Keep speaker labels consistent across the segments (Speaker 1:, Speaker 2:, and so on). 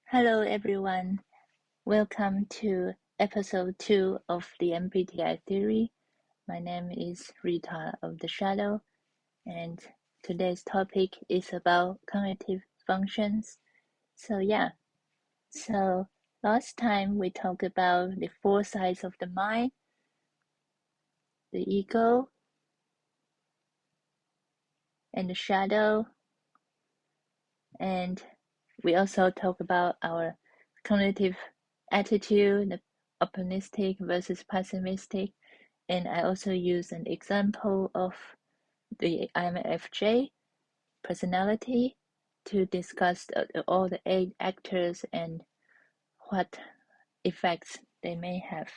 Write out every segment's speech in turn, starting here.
Speaker 1: Hello everyone, welcome to episode 2 of the MBTI theory. My name is Rita of the Shadow, and today's topic is about cognitive functions. So last time we talked about the 4 sides of the mind, the ego, and the shadow, and we also talk about our cognitive attitude, the optimistic versus pessimistic, and I also use an example of the INFJ personality to discuss all the 8 actors and what effects they may have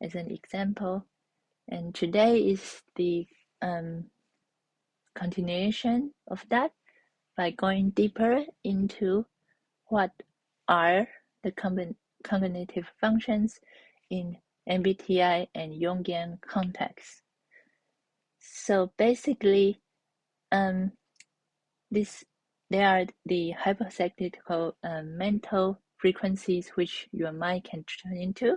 Speaker 1: as an example. And today is the continuation of that by going deeper into what are the cognitive functions in MBTI and Jungian context. So basically, there are the hypothetical mental frequencies which your mind can turn into.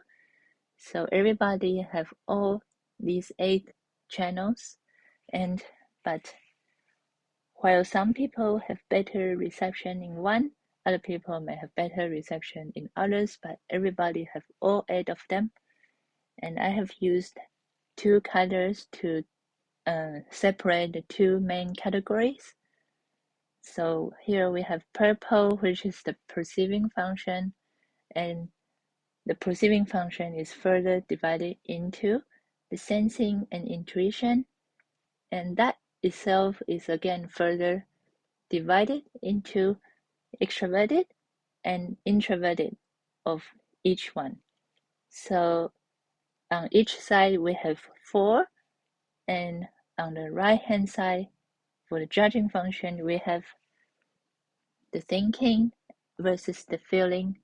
Speaker 1: So everybody have all these 8 channels, but while some people have better reception in one, other people may have better reception in others, but everybody have all 8 of them. And I have used 2 colors to separate the 2 main categories. So here we have purple, which is the perceiving function, and the perceiving function is further divided into the sensing and intuition, and that itself is again further divided into extroverted and introverted of each one. So on each side we have 4, and on the right hand side for the judging function we have the thinking versus the feeling,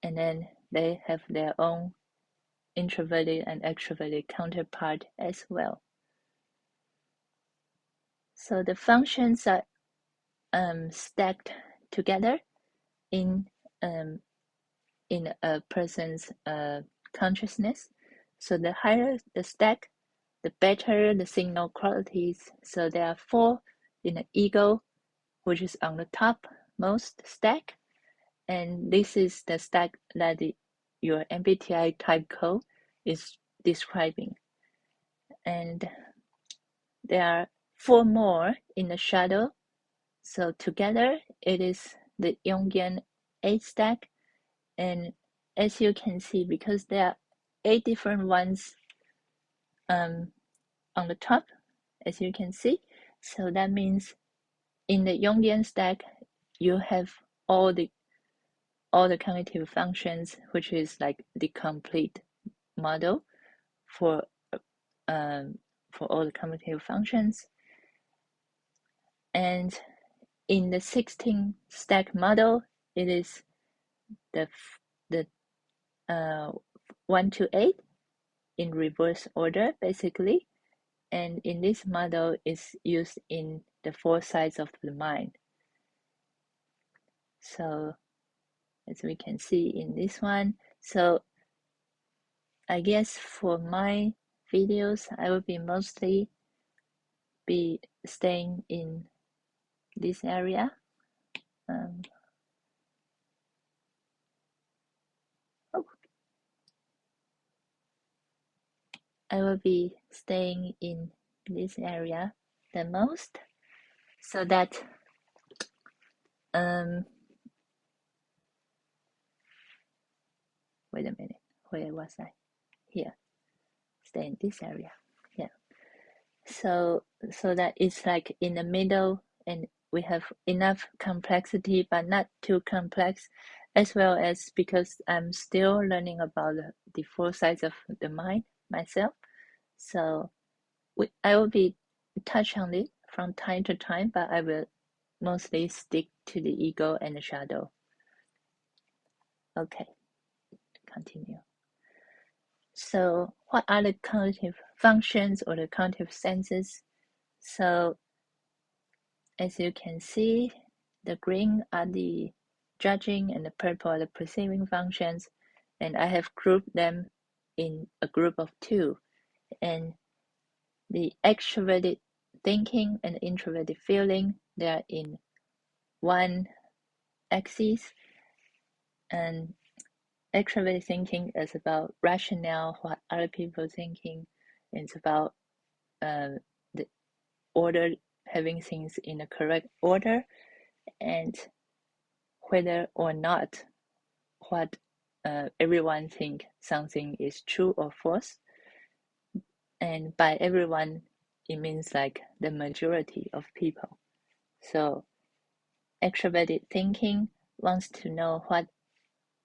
Speaker 1: and then they have their own introverted and extroverted counterpart as well. So the functions are stacked together in a person's consciousness. So the higher the stack, the better the signal qualities. So there are 4 in the ego, which is on the topmost stack, and this is the stack that your MBTI type code is describing. And there are 4 more in the shadow. So together it is the Jungian 8 stack. And as you can see, because there are 8 different ones on the top, as you can see, so that means in the Jungian stack you have all the cognitive functions, which is like the complete model for all the cognitive functions. And in the 16 stack model, it is the 1 to 8 in reverse order, basically. And in this model is used in the 4 sides of the mind. So as we can see in this one, so I guess for my videos, I will be mostly staying in this area. I will be staying in this area the most, so that wait a minute, where was I? Here, stay in this area. Yeah. So that it's like in the middle, and we have enough complexity but not too complex, as well as because I'm still learning about the 4 sides of the mind myself. So I will be touch on it from time to time, but I will mostly stick to the ego and the shadow. Okay, continue. So what are the cognitive functions or the cognitive senses? So as you can see, the green are the judging, and the purple are the perceiving functions. And I have grouped them in a group of two. And the extroverted thinking and introverted feeling, they are in one axis. And extroverted thinking is about rationale, what other people are thinking. It's about the order, having things in a correct order, and whether or not what everyone think something is true or false. And by everyone, it means like the majority of people. So extroverted thinking wants to know what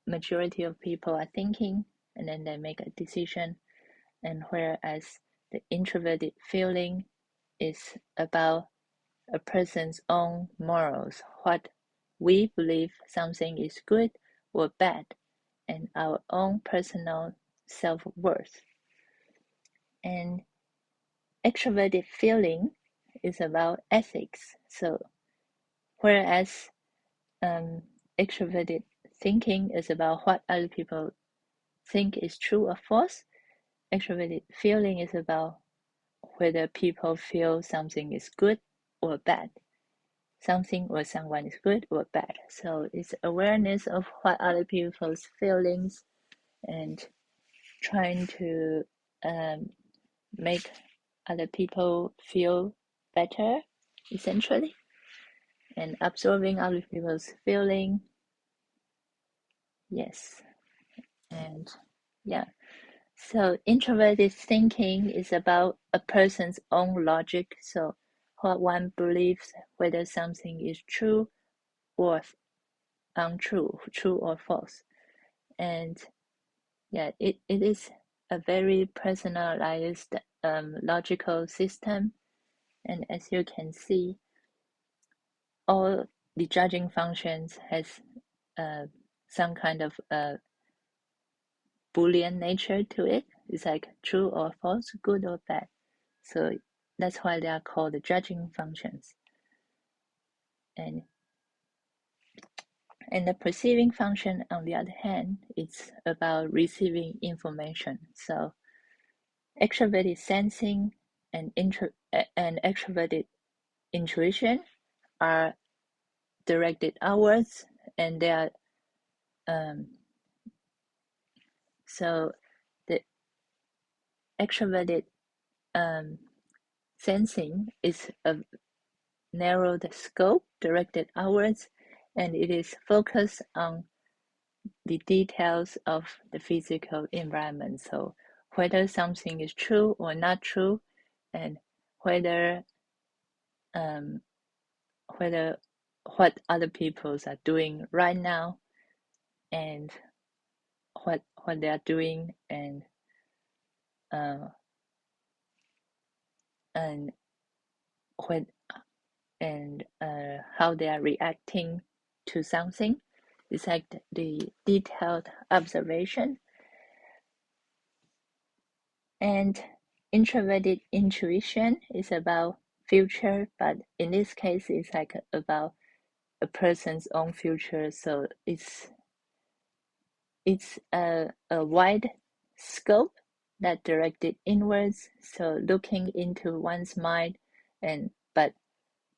Speaker 1: majority of people are thinking, and then they make a decision. And whereas the introverted feeling is about a person's own morals, what we believe something is good or bad, and our own personal self-worth. And extroverted feeling is about ethics. So whereas extroverted thinking is about what other people think is true or false, extroverted feeling is about whether people feel something is good or bad. Something or someone is good or bad. So it's awareness of what other people's feelings and trying to make other people feel better, essentially, and absorbing other people's feeling. Yes, and yeah. So introverted thinking is about a person's own logic. So what one believes, whether something is true or untrue, true or false. And yeah, it is a very personalized logical system. And as you can see, all the judging functions has some kind of Boolean nature to it. It's like true or false, good or bad. So that's why they are called the judging functions. And the perceiving function, on the other hand, it's about receiving information. So extroverted sensing and extroverted intuition are directed outwards, and they are so the extroverted sensing is a narrowed scope directed outwards, and it is focused on the details of the physical environment. So whether something is true or not true, and whether what other people are doing right now, and what they are doing, and when and how they are reacting to something. It's like the detailed observation. And introverted intuition is about future, but in this case, it's like about a person's own future. So it's a wide scope that directed inwards. So looking into one's mind, but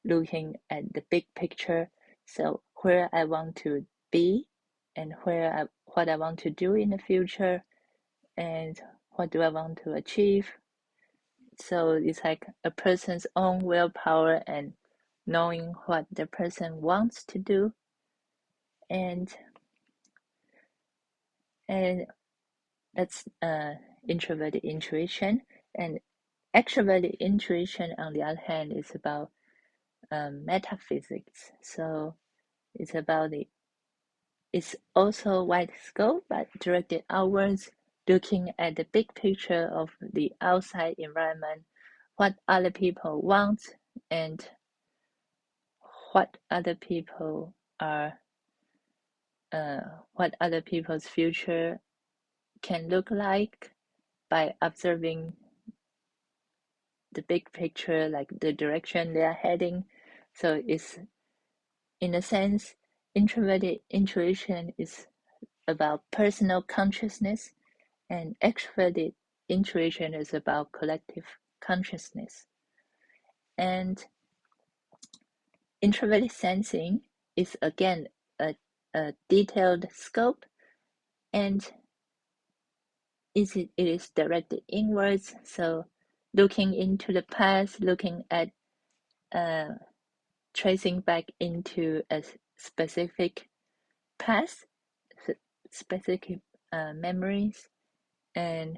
Speaker 1: looking at the big picture. So where I want to be, and what I want to do in the future, and what do I want to achieve. So it's like a person's own willpower and knowing what the person wants to do. And that's introverted intuition. And extroverted intuition, on the other hand, is about metaphysics. So it's also wide scope, but directed outwards, looking at the big picture of the outside environment, what other people want, and what other people are, what other people's future can look like by observing the big picture, like the direction they are heading. So it's, in a sense, introverted intuition is about personal consciousness, and extroverted intuition is about collective consciousness. And introverted sensing is again a detailed scope, and it is directed inwards. So looking into the past, looking at tracing back into a specific past, specific memories, and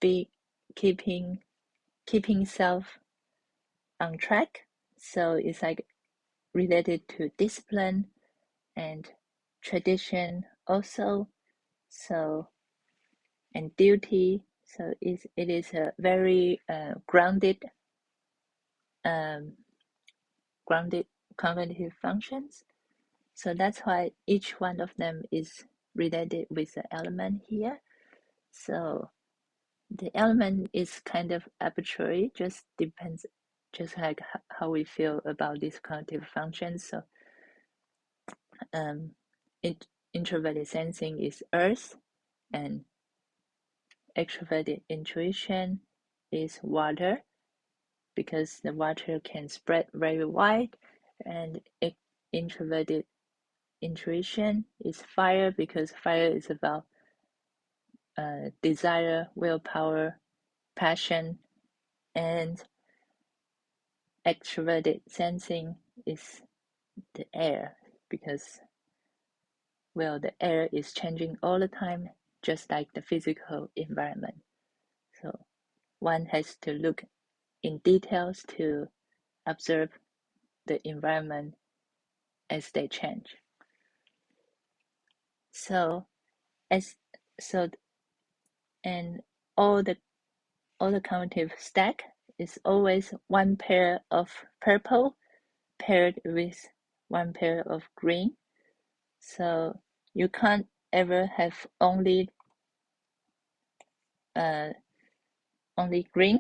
Speaker 1: be keeping self on track. So it's like related to discipline and tradition also. So and duty. So it is a very grounded cognitive functions. So that's why each one of them is related with the element here. So the element is kind of arbitrary, just depends, just like how we feel about these cognitive functions. So introverted sensing is earth, and extroverted intuition is water, because the water can spread very wide, and introverted intuition is fire, because fire is about desire, willpower, passion, and extroverted sensing is the air, because the air is changing all the time, just like the physical environment. So one has to look in details to observe the environment as they change. So and all the cognitive stack is always one pair of purple paired with one pair of green. So you can't ever have only green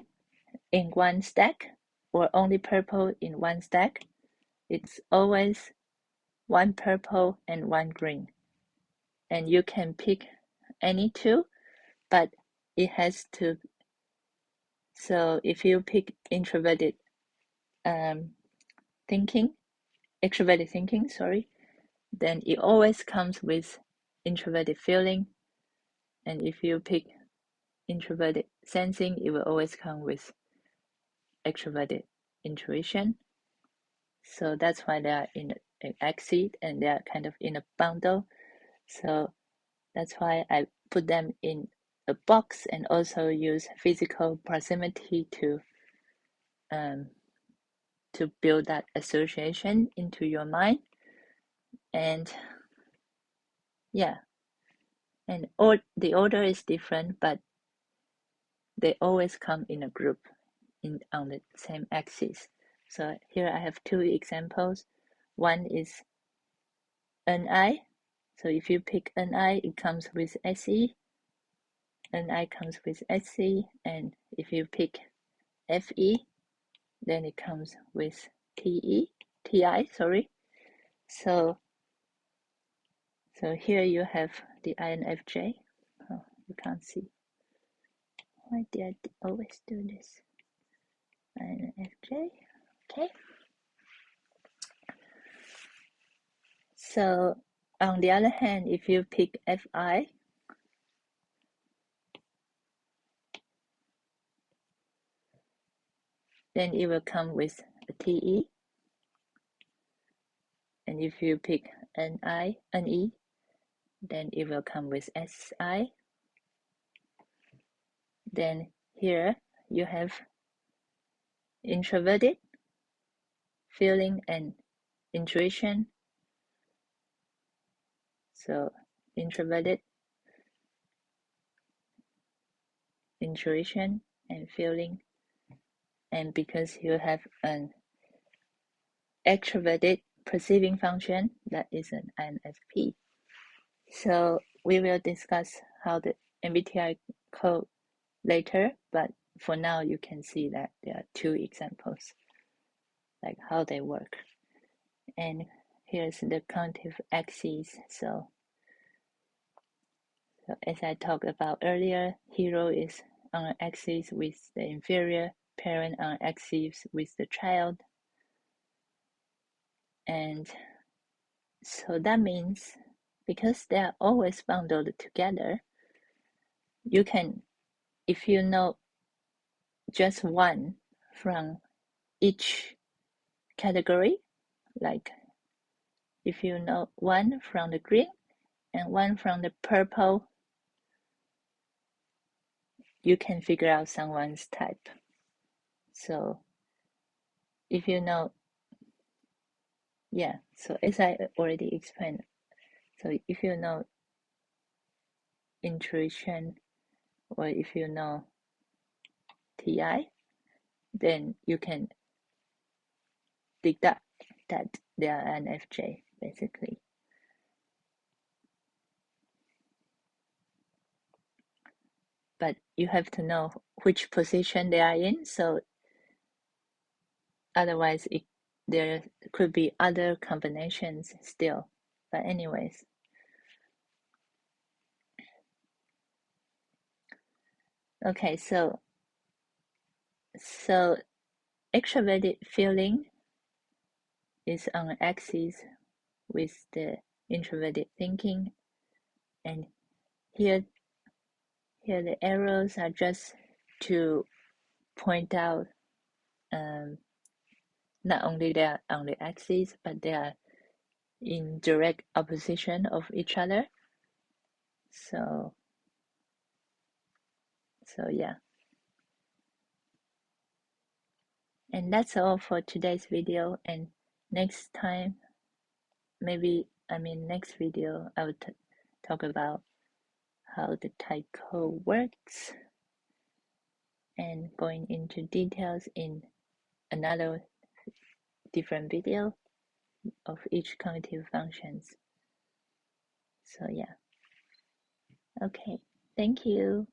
Speaker 1: in one stack, or only purple in one stack. It's always one purple and one green, and you can pick any two, but it has to. So if you pick extroverted thinking, then it always comes with introverted feeling. And if you pick introverted sensing, it will always come with extroverted intuition. So that's why they are in an axis, and they are kind of in a bundle. So that's why I put them in a box, and also use physical proximity to build that association into your mind. And yeah, and the order is different, but they always come in a group on the same axis. So here I have two examples. One is NI. So if you pick NI, it comes with SE. NI comes with SC. And if you pick FE, then it comes with TI. So here you have the INFJ. Oh, you can't see. Why did I always do this? INFJ. Okay. So on the other hand, if you pick FI, then it will come with a TE. And if you pick NE, then it will come with SI. Then here you have introverted feeling and intuition. So introverted intuition and feeling, and because you have an extroverted perceiving function, that is an INFP. So we will discuss how the MBTI code later, but for now you can see that there are two examples, like how they work. And here's the cognitive axis. So as I talked about earlier, hero is on an axis with the inferior, parent on an axis with the child. And so that means because they are always bundled together, you can, if you know just one from each category, like if you know one from the green and one from the purple, you can figure out someone's type. So if you know, yeah, so as I already explained, so if you know intuition or if you know TI, then you can deduct that they are an FJ, basically. But you have to know which position they are in, so otherwise there could be other combinations still. But anyways, okay, so extroverted feeling is on an axis with the introverted thinking, and here the arrows are just to point out not only they are on the axis, but they are in direct opposition of each other. So yeah. And that's all for today's video. And next time, next video, I will talk about how the type code works and going into details in another different video of each cognitive functions. So yeah. Okay. Thank you.